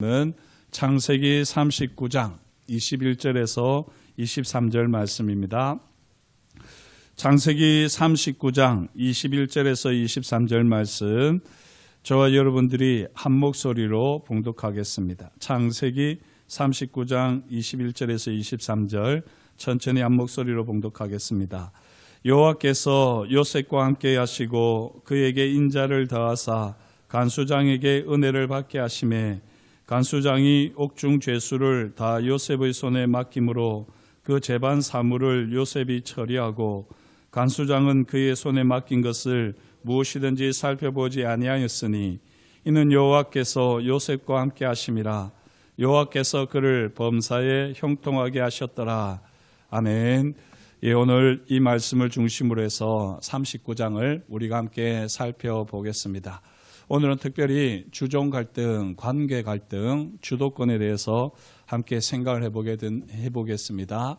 는 창세기 39장 21절에서 23절 말씀입니다. 창세기 39장 21절에서 23절 말씀, 저와 여러분들이 한 목소리로 봉독하겠습니다. 창세기 39장 21절에서 23절 천천히 한 목소리로 봉독하겠습니다. 여호와께서 요셉과 함께 하시고 그에게 인자를 더하사 간수장에게 은혜를 받게 하시매 간수장이 옥중 죄수를 다 요셉의 손에 맡김으로 그 재반 사물을 요셉이 처리하고 간수장은 그의 손에 맡긴 것을 무엇이든지 살펴보지 아니하였으니 이는 여호와께서 요셉과 함께 하심이라. 여호와께서 그를 범사에 형통하게 하셨더라. 아멘. 예, 오늘 이 말씀을 중심으로 해서 39장을 우리가 함께 살펴보겠습니다. 오늘은 특별히 주종 갈등, 관계 갈등, 주도권에 대해서 함께 생각을 해보겠습니다.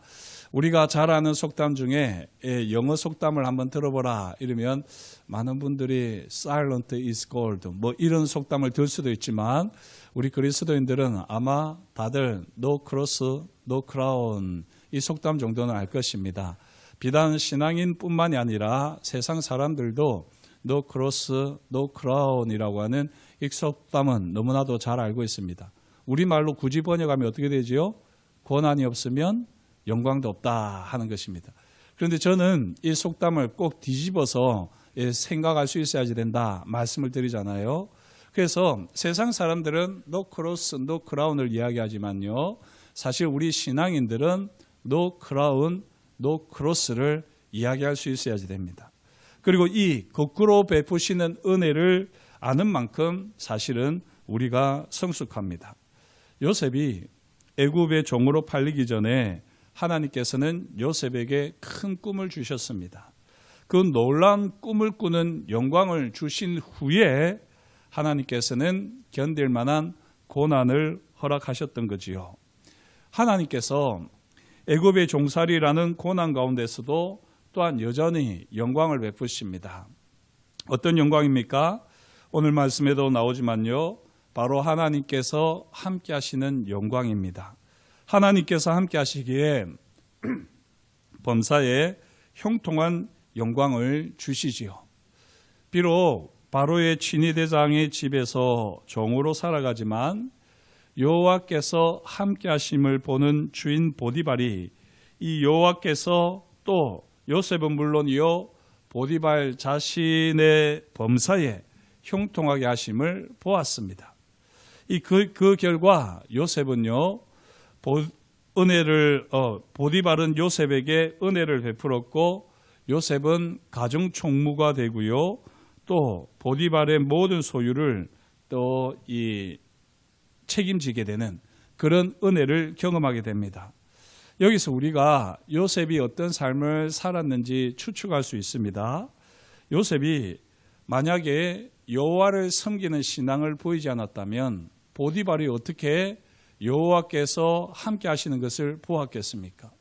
우리가 잘 아는 속담 중에 영어 속담을 한번 들어보라 이러면 많은 분들이 silent is gold 뭐 이런 속담을 들 수도 있지만 우리 그리스도인들은 아마 다들 no cross, no crown 이 속담 정도는 알 것입니다. 비단 신앙인뿐만이 아니라 세상 사람들도 No cross, no crown이라고 하는 이 속담은 너무나도 잘 알고 있습니다. 우리말로 굳이 번역하면 어떻게 되지요? 고난이 없으면 영광도 없다 하는 것입니다. 그런데 저는 이 속담을 꼭 뒤집어서 생각할 수 있어야지 된다 말씀을 드리잖아요. 그래서 세상 사람들은 no cross, no crown을 이야기하지만요. 사실 우리 신앙인들은 no crown, no cross를 이야기할 수 있어야지 됩니다. 그리고 이 거꾸로 베푸시는 은혜를 아는 만큼 사실은 우리가 성숙합니다. 요셉이 애굽의 종으로 팔리기 전에 하나님께서는 요셉에게 큰 꿈을 주셨습니다. 그 놀라운 꿈을 꾸는 영광을 주신 후에 하나님께서는 견딜 만한 고난을 허락하셨던 거지요. 하나님께서 애굽의 종살이라는 고난 가운데서도 또한 여전히 영광을 베푸십니다. 어떤 영광입니까? 오늘 말씀에도 나오지만요. 바로 하나님께서 함께 하시는 영광입니다. 하나님께서 함께 하시기에 범사에 형통한 영광을 주시지요. 비록 바로의 친위대장의 집에서 종으로 살아가지만 여호와께서 함께 하심을 보는 주인 보디발이 이 여호와께서 또 요셉은 물론이요 보디발 자신의 범사에 형통하게 하심을 보았습니다. 그 결과 요셉은요 보디발은 요셉에게 은혜를 베풀었고 요셉은 가정 총무가 되고요 또 보디발의 모든 소유를 또 책임지게 되는 그런 은혜를 경험하게 됩니다. 여기서 우리가 요셉이 어떤 삶을 살았는지 추측할 수 있습니다. 요셉이 만약에 여호와를 섬기는 신앙을 보이지 않았다면 보디발이 어떻게 여호와께서 함께 하시는 것을 보았겠습니까?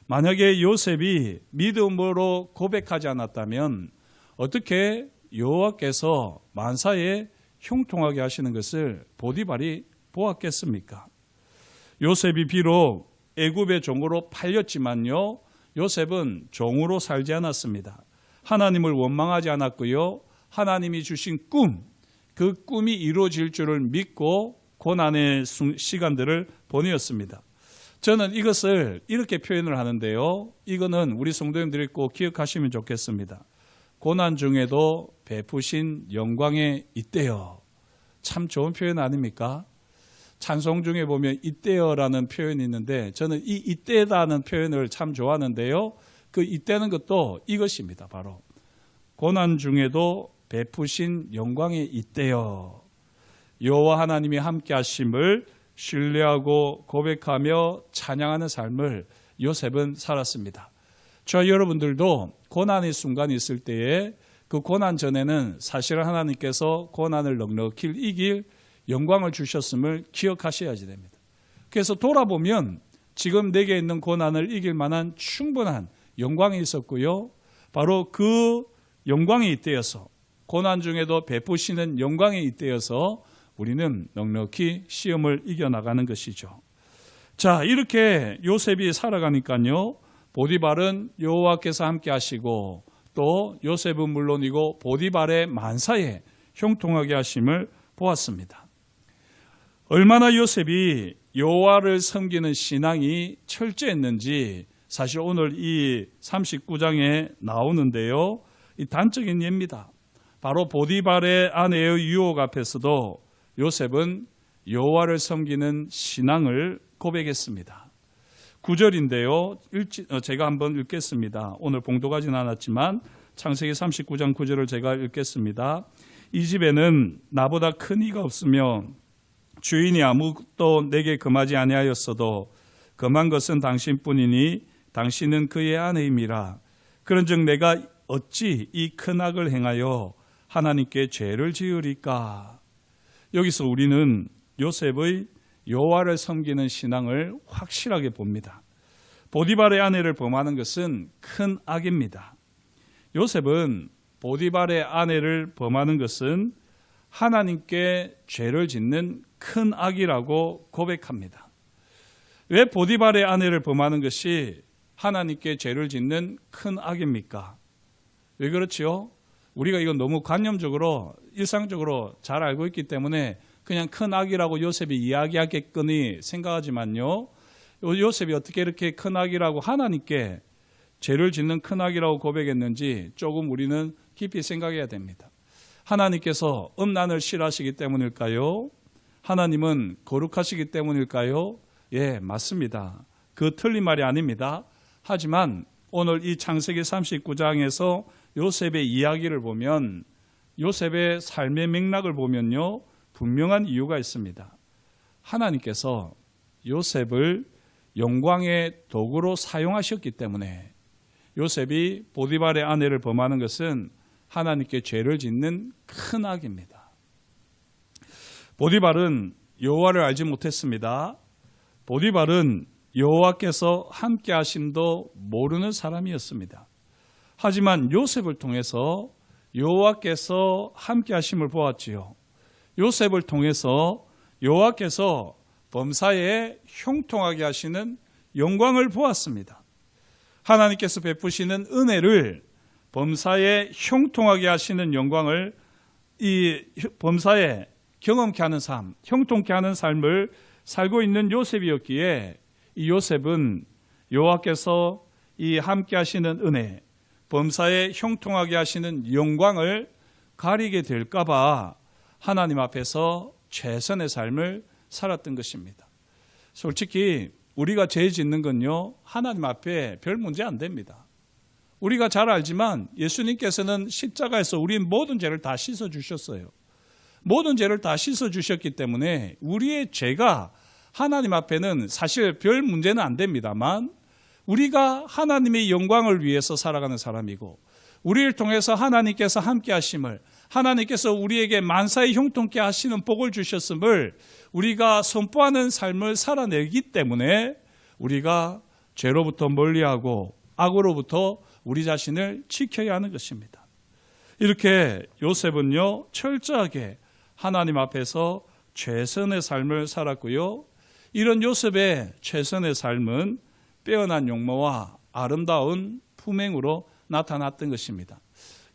만약에 요셉이 믿음으로 고백하지 않았다면 어떻게 여호와께서 만사에 형통하게 하시는 것을 보디발이 보았겠습니까? 요셉이 비록 애굽의 종으로 팔렸지만요. 요셉은 종으로 살지 않았습니다. 하나님을 원망하지 않았고요. 하나님이 주신 그 꿈이 이루어질 줄을 믿고 고난의 시간들을 보내었습니다. 저는 이것을 이렇게 표현을 하는데요. 이거는 우리 성도님들이 꼭 기억하시면 좋겠습니다. 고난 중에도 베푸신 영광에 있대요. 참 좋은 표현 아닙니까? 찬송 중에 보면 이때여라는 표현이 있는데 저는 이 이때다는 표현을 참 좋아하는데요. 그 이때는 것도 이것입니다. 바로 고난 중에도 베푸신 영광에 있대요. 여호와 하나님이 함께 하심을 신뢰하고 고백하며 찬양하는 삶을 요셉은 살았습니다. 저와 여러분들도 고난의 순간이 있을 때에 그 고난 전에는 사실 하나님께서 고난을 넉넉히 이길 영광을 주셨음을 기억하셔야지 됩니다. 그래서 돌아보면 지금 내게 있는 고난을 이길 만한 충분한 영광이 있었고요. 바로 그 영광이 잇대어서 고난 중에도 베푸시는 영광이 잇대어서 우리는 넉넉히 시험을 이겨나가는 것이죠. 자, 이렇게 요셉이 살아가니까요, 보디발은 여호와께서 함께 하시고 또 요셉은 물론이고 보디발의 만사에 형통하게 하심을 보았습니다. 얼마나 요셉이 여호와를 섬기는 신앙이 철저했는지 사실 오늘 이 39장에 나오는데요, 이 단적인 예입니다. 바로 보디발의 아내의 유혹 앞에서도 요셉은 여호와를 섬기는 신앙을 고백했습니다. 9절인데요. 제가 한번 읽겠습니다. 오늘 봉독하지는 않았지만 창세기 39장 9절을 제가 읽겠습니다. 이 집에는 나보다 큰 이가 없으며 주인이 아무것도 내게 금하지 아니하였어도 금한 것은 당신뿐이니 당신은 그의 아내임이라. 그런즉 내가 어찌 이 큰 악을 행하여 하나님께 죄를 지으리까. 여기서 우리는 요셉의 여호와를 섬기는 신앙을 확실하게 봅니다. 보디발의 아내를 범하는 것은 큰 악입니다. 요셉은 보디발의 아내를 범하는 것은 하나님께 죄를 짓는 큰 악이라고 고백합니다. 왜 보디발의 아내를 범하는 것이 하나님께 죄를 짓는 큰 악입니까? 왜 그렇지요? 우리가 이건 너무 관념적으로 일상적으로 잘 알고 있기 때문에 그냥 큰 악이라고 요셉이 이야기하겠거니 생각하지만요, 요셉이 어떻게 이렇게 큰 악이라고 하나님께 죄를 짓는 큰 악이라고 고백했는지 조금 우리는 깊이 생각해야 됩니다. 하나님께서 음란을 싫어하시기 때문일까요? 하나님은 거룩하시기 때문일까요? 예, 맞습니다. 그 틀린 말이 아닙니다. 하지만 오늘 이 창세기 39장에서 요셉의 이야기를 보면, 요셉의 삶의 맥락을 보면요, 분명한 이유가 있습니다. 하나님께서 요셉을 영광의 도구로 사용하셨기 때문에 요셉이 보디발의 아내를 범하는 것은 하나님께 죄를 짓는 큰 악입니다. 보디발은 여호와를 알지 못했습니다. 보디발은 여호와께서 함께 하심도 모르는 사람이었습니다. 하지만 요셉을 통해서 여호와께서 함께 하심을 보았지요. 요셉을 통해서 여호와께서 범사에 형통하게 하시는 영광을 보았습니다. 하나님께서 베푸시는 은혜를, 범사에 형통하게 하시는 영광을 이 범사에 경험케 하는 삶, 형통케 하는 삶을 살고 있는 요셉이었기에 이 요셉은 여호와께서 이 함께 하시는 은혜, 범사에 형통하게 하시는 영광을 가리게 될까 봐 하나님 앞에서 최선의 삶을 살았던 것입니다. 솔직히 우리가 죄 짓는 건요, 하나님 앞에 별 문제 안 됩니다. 우리가 잘 알지만 예수님께서는 십자가에서 우리 모든 죄를 다 씻어주셨어요. 모든 죄를 다 씻어주셨기 때문에 우리의 죄가 하나님 앞에는 사실 별 문제는 안 됩니다만, 우리가 하나님의 영광을 위해서 살아가는 사람이고 우리를 통해서 하나님께서 함께 하심을, 하나님께서 우리에게 만사에 형통케 하시는 복을 주셨음을 우리가 선포하는 삶을 살아내기 때문에 우리가 죄로부터 멀리하고 악으로부터 우리 자신을 지켜야 하는 것입니다. 이렇게 요셉은요, 철저하게 하나님 앞에서 최선의 삶을 살았고요. 이런 요셉의 최선의 삶은 빼어난 용모와 아름다운 품행으로 나타났던 것입니다.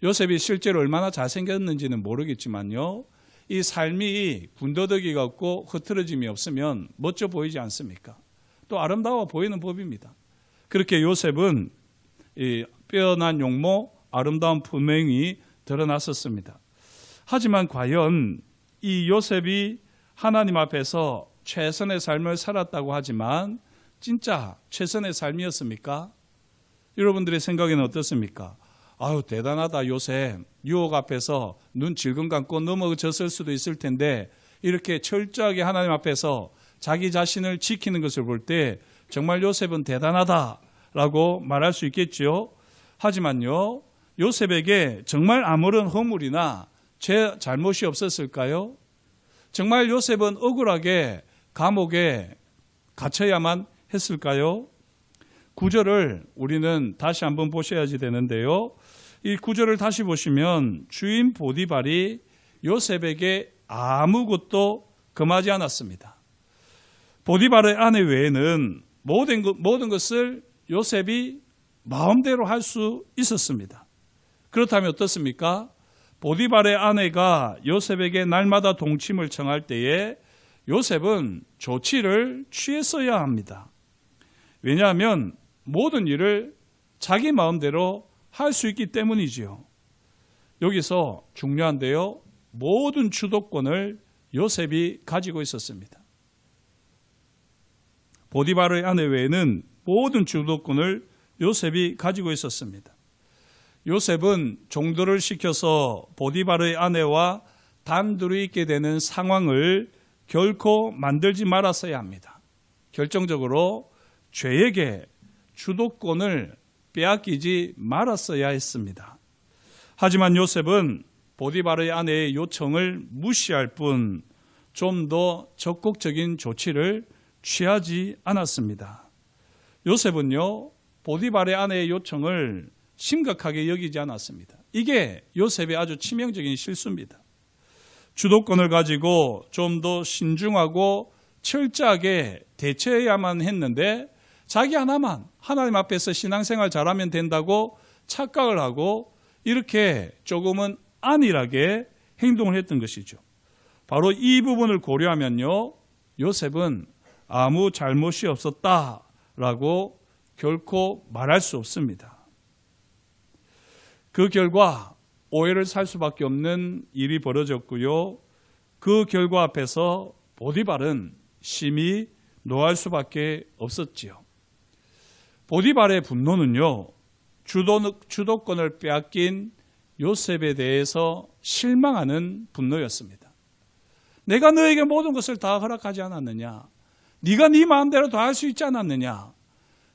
요셉이 실제로 얼마나 잘생겼는지는 모르겠지만요, 이 삶이 군더더기가 없고 흐트러짐이 없으면 멋져 보이지 않습니까? 또 아름다워 보이는 법입니다. 그렇게 요셉은 이 빼어난 용모, 아름다운 품행이 드러났었습니다. 하지만 과연 이 요셉이 하나님 앞에서 최선의 삶을 살았다고 하지만 진짜 최선의 삶이었습니까? 여러분들의 생각에는 어떻습니까? 아유, 대단하다 요셉. 유혹 앞에서 눈 질끈 감고 넘어졌을 수도 있을 텐데 이렇게 철저하게 하나님 앞에서 자기 자신을 지키는 것을 볼 때 정말 요셉은 대단하다라고 말할 수 있겠지요. 하지만요, 요셉에게 정말 아무런 허물이나 제 잘못이 없었을까요? 정말 요셉은 억울하게 감옥에 갇혀야만 했을까요? 9절을 우리는 다시 한번 보셔야지 되는데요. 이 9절을 다시 보시면 주인 보디발이 요셉에게 아무것도 금하지 않았습니다. 보디발의 아내 외에는 모든 것을 요셉이 마음대로 할 수 있었습니다. 그렇다면 어떻습니까? 보디발의 아내가 요셉에게 날마다 동침을 청할 때에 요셉은 조치를 취했어야 합니다. 왜냐하면 모든 일을 자기 마음대로 할 수 있기 때문이지요. 여기서 중요한데요. 모든 주도권을 요셉이 가지고 있었습니다. 보디발의 아내 외에는 모든 주도권을 요셉이 가지고 있었습니다. 요셉은 종들을 시켜서 보디발의 아내와 단둘이 있게 되는 상황을 결코 만들지 말았어야 합니다. 결정적으로 죄에게 주도권을 빼앗기지 말았어야 했습니다. 하지만 요셉은 보디발의 아내의 요청을 무시할 뿐 좀 더 적극적인 조치를 취하지 않았습니다. 요셉은요, 보디발의 아내의 요청을 심각하게 여기지 않았습니다. 이게 요셉의 아주 치명적인 실수입니다. 주도권을 가지고 좀 더 신중하고 철저하게 대처해야만 했는데 자기 하나만 하나님 앞에서 신앙생활 잘하면 된다고 착각을 하고 이렇게 조금은 안일하게 행동을 했던 것이죠. 바로 이 부분을 고려하면요, 요셉은 아무 잘못이 없었다라고 결코 말할 수 없습니다. 그 결과 오해를 살 수밖에 없는 일이 벌어졌고요. 그 결과 앞에서 보디발은 심히 노할 수밖에 없었지요. 보디발의 분노는요, 주도권을 빼앗긴 요셉에 대해서 실망하는 분노였습니다. 내가 너에게 모든 것을 다 허락하지 않았느냐? 네가 네 마음대로 다 할 수 있지 않았느냐?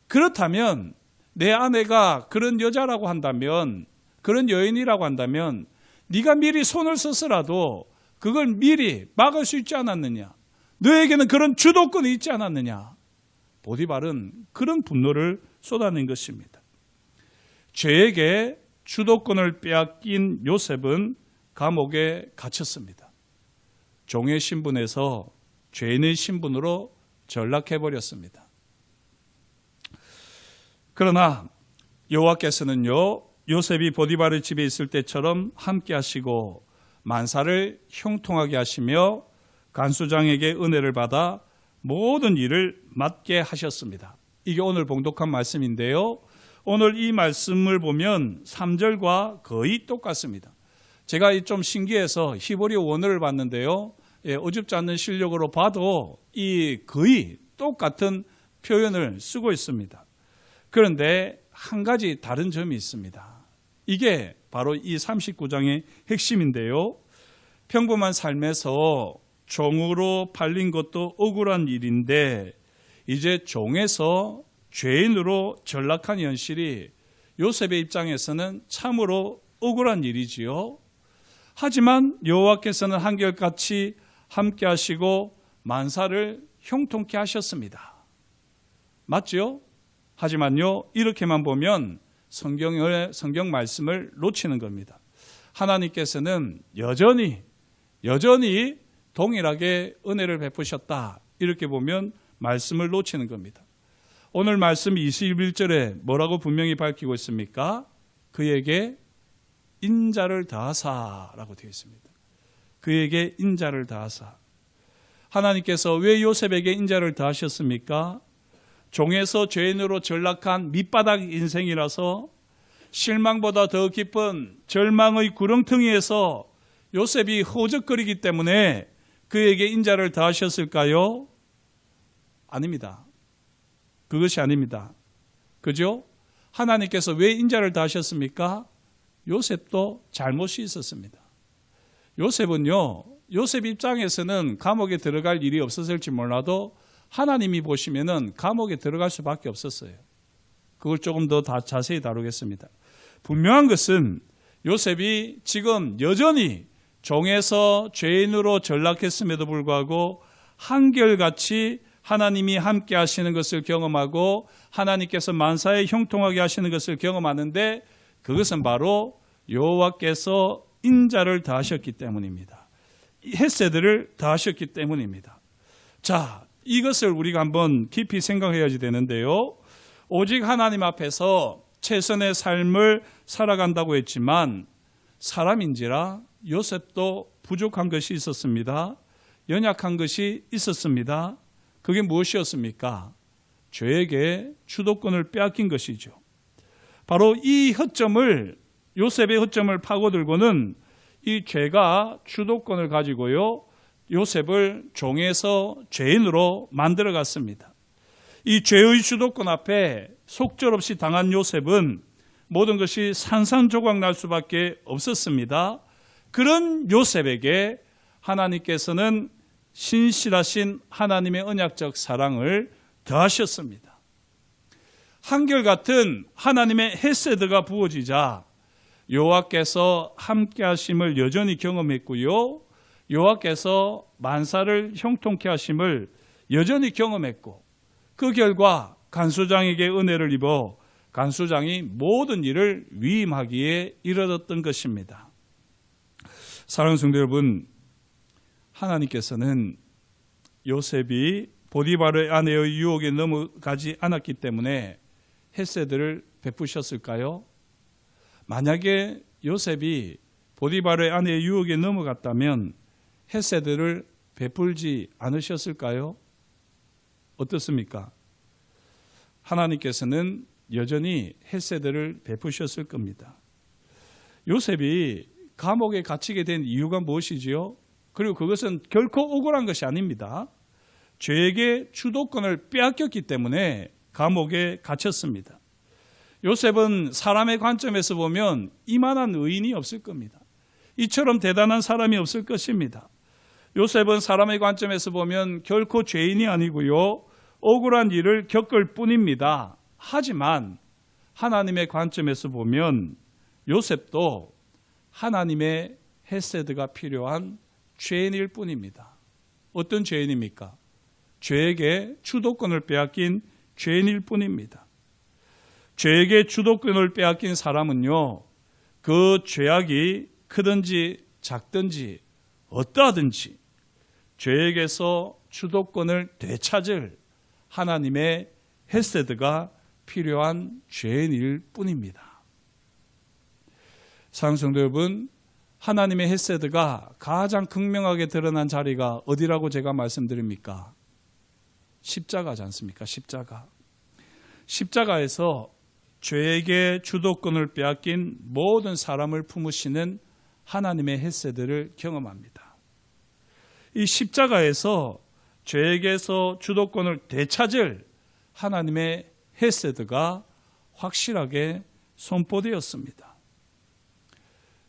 그렇다면 내 아내가 그런 여자라고 한다면, 그런 여인이라고 한다면 네가 미리 손을 썼으라도 그걸 미리 막을 수 있지 않았느냐? 너에게는 그런 주도권이 있지 않았느냐? 보디발은 그런 분노를 쏟아낸 것입니다. 죄에게 주도권을 빼앗긴 요셉은 감옥에 갇혔습니다. 종의 신분에서 죄인의 신분으로 전락해버렸습니다. 그러나 여호와께서는요, 요셉이 보디발의 집에 있을 때처럼 함께 하시고 만사를 형통하게 하시며 간수장에게 은혜를 받아 모든 일을 맡게 하셨습니다. 이게 오늘 봉독한 말씀인데요. 오늘 이 말씀을 보면 3절과 거의 똑같습니다. 제가 좀 신기해서 히브리 원어를 봤는데요. 어줍지 않는 실력으로 봐도 이 거의 똑같은 표현을 쓰고 있습니다. 그런데 한 가지 다른 점이 있습니다. 이게 바로 이 39장의 핵심인데요. 평범한 삶에서 종으로 팔린 것도 억울한 일인데 이제 종에서 죄인으로 전락한 현실이 요셉의 입장에서는 참으로 억울한 일이지요. 하지만 여호와께서는 한결같이 함께 하시고 만사를 형통케 하셨습니다. 맞죠? 하지만요, 이렇게만 보면 성경 말씀을 놓치는 겁니다. 하나님께서는 여전히 동일하게 은혜를 베푸셨다. 이렇게 보면 말씀을 놓치는 겁니다. 오늘 말씀 21절에 뭐라고 분명히 밝히고 있습니까? 그에게 인자를 다하사라고 되어 있습니다. 그에게 인자를 다하사. 하나님께서 왜 요셉에게 인자를 다하셨습니까? 종에서 죄인으로 전락한 밑바닥 인생이라서 실망보다 더 깊은 절망의 구렁텅이에서 요셉이 허우적거리기 때문에 그에게 인자를 다하셨을까요? 아닙니다. 그것이 아닙니다. 그죠? 하나님께서 왜 인자를 다하셨습니까? 요셉도 잘못이 있었습니다. 요셉은요, 요셉 입장에서는 감옥에 들어갈 일이 없었을지 몰라도 하나님이 보시면은 감옥에 들어갈 수밖에 없었어요. 그걸 조금 더 자세히 다루겠습니다. 분명한 것은 요셉이 지금 여전히 종에서 죄인으로 전락했음에도 불구하고 한결같이 하나님이 함께 하시는 것을 경험하고 하나님께서 만사에 형통하게 하시는 것을 경험하는데 그것은 바로 여호와께서 인자를 다하셨기 때문입니다. 헤세드를 더하셨기 때문입니다. 자, 이것을 우리가 한번 깊이 생각해야지 되는데요. 오직 하나님 앞에서 최선의 삶을 살아간다고 했지만 사람인지라 요셉도 부족한 것이 있었습니다. 연약한 것이 있었습니다. 그게 무엇이었습니까? 죄에게 주도권을 빼앗긴 것이죠. 바로 이 허점을, 요셉의 허점을 파고들고는 이 죄가 주도권을 가지고요, 요셉을 종에서 죄인으로 만들어 갔습니다. 이 죄의 주도권 앞에 속절없이 당한 요셉은 모든 것이 산산조각 날 수밖에 없었습니다. 그런 요셉에게 하나님께서는 신실하신 하나님의 언약적 사랑을 더하셨습니다. 한결같은 하나님의 헤세드가 부어지자 여호와께서 함께 하심을 여전히 경험했고요, 여호와께서 만사를 형통케 하심을 여전히 경험했고, 그 결과 간수장에게 은혜를 입어 간수장이 모든 일을 위임하기에 이르렀던 것입니다. 사랑하는 성도 여러분, 하나님께서는 요셉이 보디바르의 아내의 유혹에 넘어가지 않았기 때문에 헤세드를 베푸셨을까요? 만약에 요셉이 보디바르의 아내의 유혹에 넘어갔다면 헤세드를 베풀지 않으셨을까요? 어떻습니까? 하나님께서는 여전히 헤세드를 베푸셨을 겁니다. 요셉이 감옥에 갇히게 된 이유가 무엇이지요? 그리고 그것은 결코 억울한 것이 아닙니다. 죄에게 주도권을 빼앗겼기 때문에 감옥에 갇혔습니다. 요셉은 사람의 관점에서 보면 이만한 의인이 없을 겁니다. 이처럼 대단한 사람이 없을 것입니다. 요셉은 사람의 관점에서 보면 결코 죄인이 아니고요, 억울한 일을 겪을 뿐입니다. 하지만 하나님의 관점에서 보면 요셉도 하나님의 헤세드가 필요한 죄인일 뿐입니다. 어떤 죄인입니까? 죄에게 주도권을 빼앗긴 죄인일 뿐입니다. 죄에게 주도권을 빼앗긴 사람은요, 그 죄악이 크든지 작든지 어떠하든지 죄에게서 주도권을 되찾을 하나님의 헤세드가 필요한 죄인일 뿐입니다. 사랑하는 성도 여러분, 하나님의 헤세드가 가장 극명하게 드러난 자리가 어디라고 제가 말씀드립니까? 십자가지 않습니까? 십자가. 십자가에서 죄에게 주도권을 빼앗긴 모든 사람을 품으시는 하나님의 헤세드를 경험합니다. 이 십자가에서 죄에게서 주도권을 되찾을 하나님의 헤세드가 확실하게 선포되었습니다.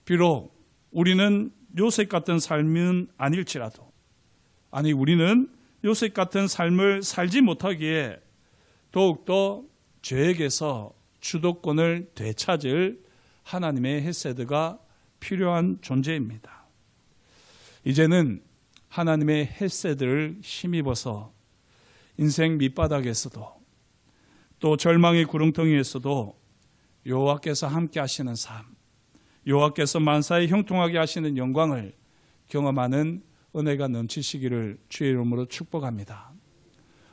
비록 우리는 요셉 같은 삶은 아닐지라도, 우리는 요셉 같은 삶을 살지 못하기에 더욱더 죄에게서 주도권을 되찾을 하나님의 헤세드가 필요한 존재입니다. 이제는 하나님의 헤세드를 힘입어서 인생 밑바닥에서도 또 절망의 구렁텅이에서도 여호와께서 함께 하시는 삶, 여호와께서 만사에 형통하게 하시는 영광을 경험하는 은혜가 넘치시기를 주의 이름으로 축복합니다.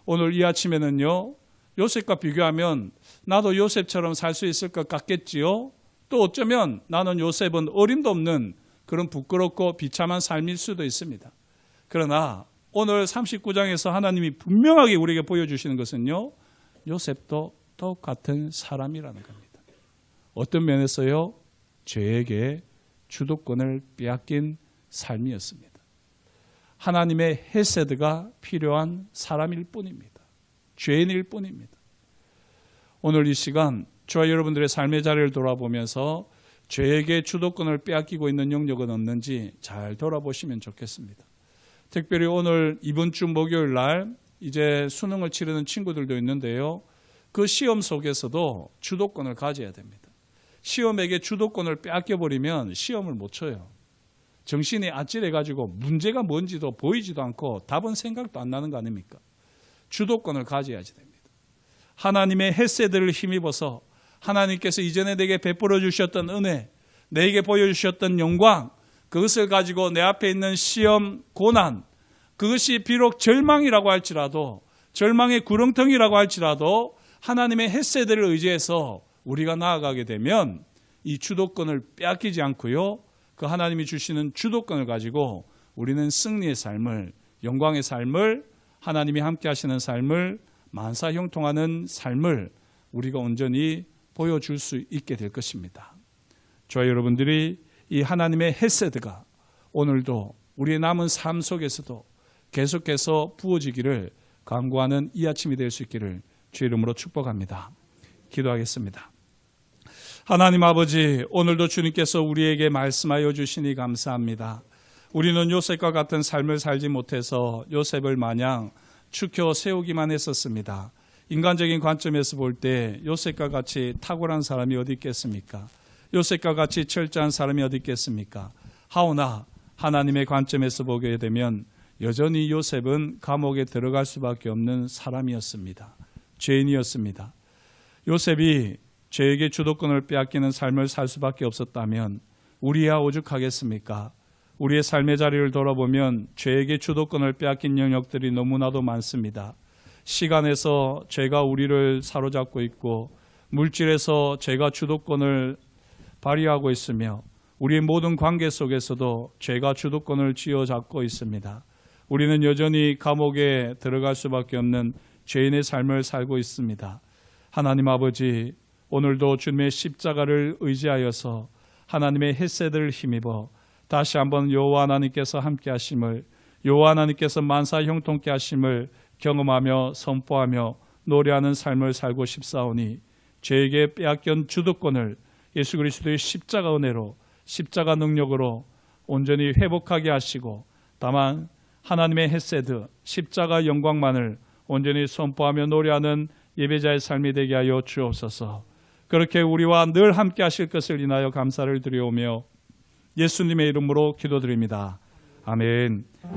오늘 이 아침에는요, 요셉과 비교하면 나도 요셉처럼 살 수 있을 것 같겠지요? 또 어쩌면 나는 요셉은 어림도 없는 그런 부끄럽고 비참한 삶일 수도 있습니다. 그러나 오늘 39장에서 하나님이 분명하게 우리에게 보여주시는 것은요, 요셉도 똑같은 사람이라는 겁니다. 어떤 면에서요? 죄에게 주도권을 빼앗긴 삶이었습니다. 하나님의 헤세드가 필요한 사람일 뿐입니다. 죄인일 뿐입니다. 오늘 이 시간 저와 여러분들의 삶의 자리를 돌아보면서 죄에게 주도권을 빼앗기고 있는 영역은 없는지 잘 돌아보시면 좋겠습니다. 특별히 오늘 이번 주 목요일 날 이제 수능을 치르는 친구들도 있는데요, 그 시험 속에서도 주도권을 가져야 됩니다. 시험에게 주도권을 빼앗겨버리면 시험을 못 쳐요. 정신이 아찔해가지고 문제가 뭔지도 보이지도 않고 답은 생각도 안 나는 거 아닙니까? 주도권을 가져야지 됩니다. 하나님의 헤세드를 힘입어서 하나님께서 이전에 내게 베풀어 주셨던 은혜, 내게 보여주셨던 영광, 그것을 가지고 내 앞에 있는 시험, 고난, 그것이 비록 절망이라고 할지라도, 절망의 구렁텅이라고 할지라도 하나님의 헤세드를 의지해서 우리가 나아가게 되면 이 주도권을 빼앗기지 않고요, 그 하나님이 주시는 주도권을 가지고 우리는 승리의 삶을, 영광의 삶을, 하나님이 함께 하시는 삶을, 만사형통하는 삶을 우리가 온전히 보여줄 수 있게 될 것입니다. 저와 여러분들이 이 하나님의 헤세드가 오늘도 우리의 남은 삶 속에서도 계속해서 부어지기를 간구하는 이 아침이 될 수 있기를 주의 이름으로 축복합니다. 기도하겠습니다. 하나님 아버지, 오늘도 주님께서 우리에게 말씀하여 주시니 감사합니다. 우리는 요셉과 같은 삶을 살지 못해서 요셉을 마냥 추켜 세우기만 했었습니다. 인간적인 관점에서 볼 때 요셉과 같이 탁월한 사람이 어디 있겠습니까? 요셉과 같이 철저한 사람이 어디 있겠습니까? 하오나 하나님의 관점에서 보게 되면 여전히 요셉은 감옥에 들어갈 수밖에 없는 사람이었습니다. 죄인이었습니다. 요셉이 죄에게 주도권을 빼앗기는 삶을 살 수밖에 없었다면 우리야 오죽하겠습니까? 우리의 삶의 자리를 돌아보면 죄에게 주도권을 빼앗긴 영역들이 너무나도 많습니다. 시간에서 죄가 우리를 사로잡고 있고, 물질에서 죄가 주도권을 발휘하고 있으며, 우리의 모든 관계 속에서도 죄가 주도권을 쥐어잡고 있습니다. 우리는 여전히 감옥에 들어갈 수밖에 없는 죄인의 삶을 살고 있습니다. 하나님 아버지, 오늘도 주님의 십자가를 의지하여서 하나님의 헤세드를 힘입어 다시 한번 여호와 하나님께서 함께 하심을, 여호와 하나님께서 만사 형통케 하심을 경험하며 선포하며 노래하는 삶을 살고 싶사오니, 죄에게 빼앗긴 주도권을 예수 그리스도의 십자가 은혜로, 십자가 능력으로 온전히 회복하게 하시고, 다만 하나님의 헤세드, 십자가 영광만을 온전히 선포하며 노래하는 예배자의 삶이 되게 하여 주옵소서. 그렇게 우리와 늘 함께 하실 것을 인하여 감사를 드리오며 예수님의 이름으로 기도드립니다. 아멘.